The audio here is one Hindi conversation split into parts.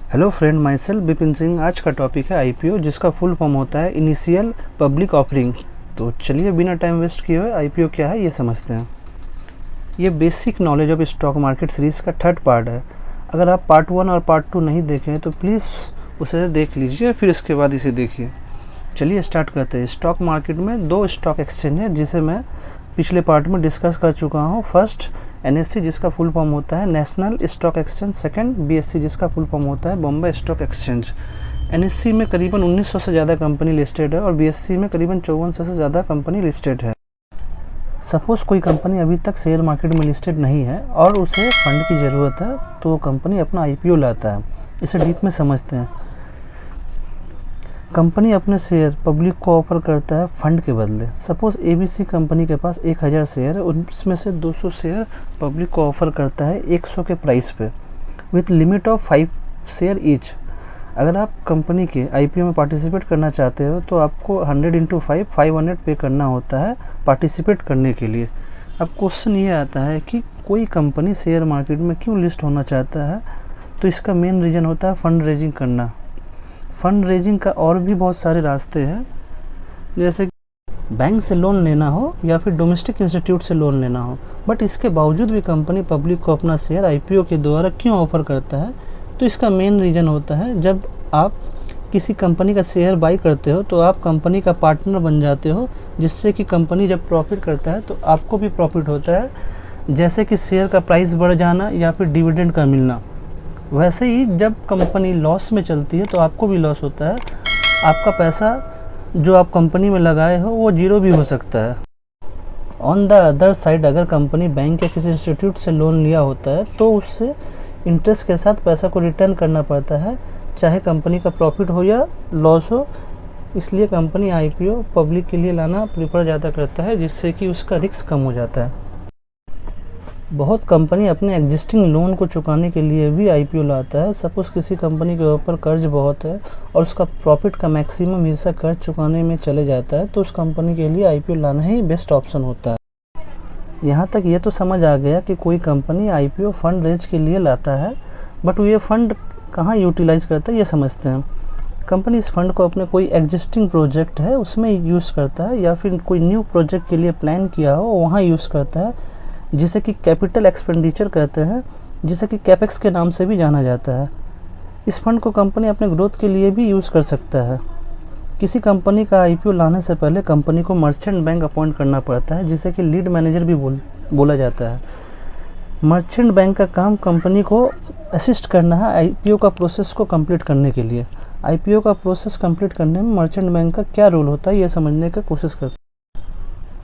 Hello friend, my self Vipin Singh. आज का टॉपिक है आईपीओ, जिसका फुल फॉर्म होता है इनिशियल पब्लिक ऑफरिंग। तो चलिए बिना टाइम वेस्ट किए हुए आईपीओ क्या है ये समझते हैं। ये basic knowledge of stock market series का थर्ड पार्ट है। अगर आप पार्ट 1 और पार्ट 2 नहीं देखें तो प्लीज़ उसे देख लीजिए, फिर इसके बाद इसे देखिए। चलिए स्टार्ट करते हैं। स्टॉक मार्केट में दो स्टॉक एक्सचेंज है जिसे मैं पिछले पार्ट में डिस्कस कर चुका हूँ। फर्स्ट एनएससी, जिसका फुल फॉर्म होता है national stock exchange. Second BSc, जिसका फुल फॉर्म होता है बॉम्बे स्टॉक एक्सचेंज। एनएससी में करीबन 1900 से ज़्यादा कंपनी लिस्टेड है और बीएससी में करीबन 5400 से ज़्यादा कंपनी लिस्टेड है। सपोज़ कोई कंपनी अभी तक शेयर मार्केट में लिस्टेड नहीं है और उसे फंड की ज़रूरत है, तो वो कंपनी अपना आईपीओ लाता है। इसे डीप में समझते हैं। कंपनी अपने शेयर पब्लिक को ऑफर करता है फंड के बदले। सपोज़ एबीसी कंपनी के पास 1000 शेयर है, उसमें से 200 शेयर पब्लिक को ऑफर करता है 100 के प्राइस पे, with limit of 5 share each. अगर आप कंपनी के आईपीओ में पार्टिसिपेट करना चाहते हो तो आपको 100 × 5 500 पे करना होता है पार्टिसिपेट करने के लिए। अब क्वेश्चन ये आता है कि कोई कंपनी शेयर मार्केट में क्यों लिस्ट होना चाहता है, तो इसका मेन रीज़न होता है फंड रेजिंग करना। फंड रेजिंग का और भी बहुत सारे रास्ते हैं, जैसे बैंक से लोन लेना हो या फिर डोमेस्टिक इंस्टीट्यूट से लोन लेना हो। बट इसके बावजूद भी कंपनी पब्लिक को अपना शेयर आईपीओ के द्वारा क्यों ऑफर करता है, तो इसका मेन रीज़न होता है जब आप किसी कंपनी का शेयर बाई करते हो तो आप कंपनी का पार्टनर बन जाते हो, जिससे कि कंपनी जब प्रॉफिट करता है तो आपको भी प्रॉफिट होता है, जैसे कि शेयर का प्राइस बढ़ जाना या फिर डिविडेंड का मिलना। वैसे ही जब कंपनी लॉस में चलती है तो आपको भी लॉस होता है। आपका पैसा जो आप कंपनी में लगाए हो वो जीरो भी हो सकता है। ऑन द अदर साइड, अगर कंपनी बैंक या किसी इंस्टीट्यूट से लोन लिया होता है तो उससे इंटरेस्ट के साथ पैसा को रिटर्न करना पड़ता है, चाहे कंपनी का प्रॉफिट हो या लॉस हो। इसलिए कंपनी आईपीओ पब्लिक के लिए लाना प्रीफर ज़्यादा करता है, जिससे कि उसका रिस्क कम हो जाता है। बहुत कंपनी अपने एग्जिस्टिंग लोन को चुकाने के लिए भी आईपीओ लाता है। सपोज़ किसी कंपनी के ऊपर कर्ज बहुत है और उसका प्रॉफिट का मैक्सिमम हिस्सा कर्ज चुकाने में चले जाता है, तो उस कंपनी के लिए आईपीओ लाना ही बेस्ट ऑप्शन होता है। यहाँ तक ये तो समझ आ गया कि कोई कंपनी आईपीओ फंड रेज के लिए लाता है, बट वो ये फंड कहाँ यूटिलाइज करता है ये समझते हैं। कंपनी इस फंड को अपने कोई एग्जिस्टिंग प्रोजेक्ट है उसमें यूज़ करता है, या फिर कोई न्यू प्रोजेक्ट के लिए प्लान किया हो वहाँ यूज़ करता है, जिसे कि कैपिटल एक्सपेंडिचर कहते हैं, जिसे कि कैपेक्स के नाम से भी जाना जाता है। इस फंड को कंपनी अपने ग्रोथ के लिए भी यूज़ कर सकता है। किसी कंपनी का आईपीओ लाने से पहले कंपनी को मर्चेंट बैंक अपॉइंट करना पड़ता है, जिसे कि लीड मैनेजर भी बोला जाता है। मर्चेंट बैंक का काम कंपनी को असिस्ट करना है आईपीओ का प्रोसेस को कंप्लीट करने के लिए। आईपीओ का प्रोसेस कंप्लीट करने में मर्चेंट बैंक का क्या रोल होता है ये समझने की कोशिश करते हैं।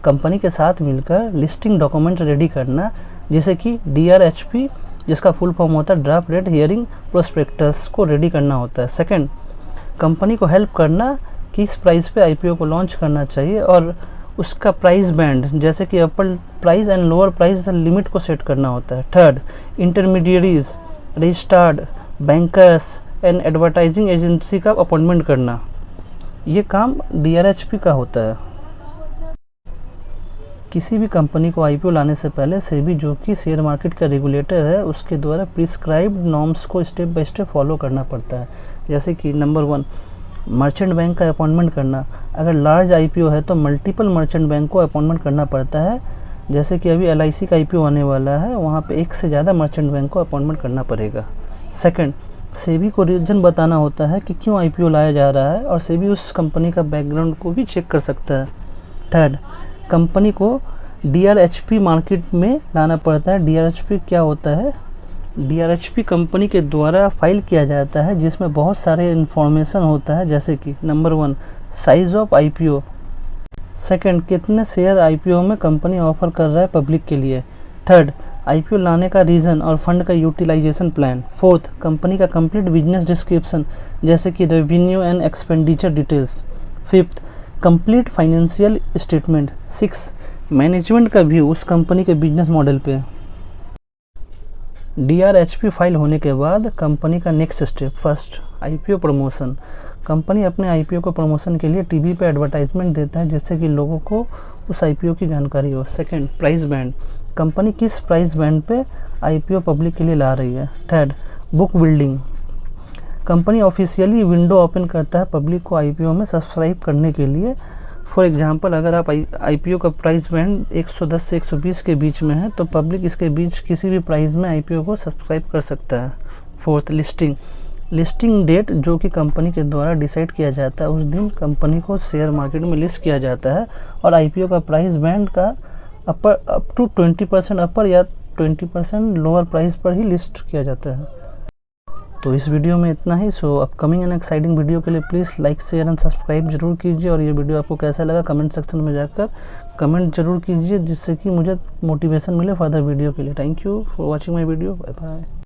कंपनी के साथ मिलकर लिस्टिंग डॉक्यूमेंट रेडी करना, जैसे कि DRHP, जिसका फुल फॉर्म होता है ड्राफ्ट रेट हियरिंग प्रोस्पेक्टस, को रेडी करना होता है। सेकंड, कंपनी को हेल्प करना कि इस प्राइस पे आईपीओ को लॉन्च करना चाहिए और उसका प्राइस बैंड, जैसे कि upper price and lower price limit को सेट करना होता है। Third, intermediaries, registered bankers and advertising agency का अपॉइंटमेंट करना, ये काम DRHP का होता है। किसी भी कंपनी को आईपीओ लाने से पहले सेबी, जो कि शेयर मार्केट का रेगुलेटर है, उसके द्वारा प्रिस्क्राइब्ड नॉर्म्स को स्टेप बाय स्टेप फॉलो करना पड़ता है। जैसे कि नंबर 1, मर्चेंट बैंक का अपॉइंटमेंट करना। अगर लार्ज आईपीओ है तो मल्टीपल मर्चेंट बैंक को अपॉइंटमेंट करना पड़ता है, जैसे कि अभी LIC का आईपीओ आने वाला है, वहाँ पे एक से ज़्यादा मर्चेंट बैंक को अपॉइंटमेंट करना पड़ेगा। सेकंड, सेबी को रीज़न बताना होता है कि क्यों आईपीओ लाया जा रहा है, और सेबी उस कंपनी का बैकग्राउंड को भी चेक कर सकता है। थर्ड, कंपनी को DRHP मार्केट में लाना पड़ता है। DRHP क्या होता है? DRHP कंपनी के द्वारा फाइल किया जाता है, जिसमें बहुत सारे इन्फॉर्मेशन होता है, जैसे कि number 1, size of IPO. Second, कितने शेयर आईपीओ में कंपनी ऑफर कर रहा है पब्लिक के लिए। थर्ड, आईपीओ लाने का रीज़न और फंड का यूटिलाइजेशन प्लान। फोर्थ, कंपनी का कंप्लीट बिजनेस डिस्क्रिप्शन, जैसे कि revenue and expenditure details. Fifth, complete financial statement. Six, management का व्यू उस कंपनी के बिजनेस मॉडल पे। DRHP फाइल होने के बाद कंपनी का next step, first, IPO promotion. Company अपने आईपीओ को प्रमोशन के लिए टीवी पे एडवर्टाइजमेंट देता है, जिससे कि लोगों को उस आईपीओ की जानकारी हो। Second, price band. कंपनी किस प्राइस बैंड पे आईपीओ पब्लिक के लिए ला रही है। Third, book building. Company officially window open करता है पब्लिक को आईपीओ में सब्सक्राइब करने के लिए। फॉर एग्जांपल अगर आप आईपीओ का प्राइस बैंड 110 से 120 के बीच में है तो पब्लिक इसके बीच किसी भी प्राइस में आईपीओ को सब्सक्राइब कर सकता है। फोर्थ, लिस्टिंग डेट जो कि कंपनी के द्वारा डिसाइड किया जाता है, उस दिन कंपनी को शेयर मार्केट में लिस्ट किया जाता है और आईपीओ का प्राइस बैंड का अप टू 20% अपर या 20% लोअर प्राइस पर ही लिस्ट किया जाता है। तो इस वीडियो में इतना ही। So upcoming and exciting video के लिए please like share and subscribe जरूर कीजिए और ये वीडियो आपको कैसा लगा कमेंट सेक्शन में जाकर कमेंट जरूर कीजिए, जिससे कि मुझे मोटिवेशन मिले फर्दर वीडियो के लिए। Thank you for watching my video. Bye bye.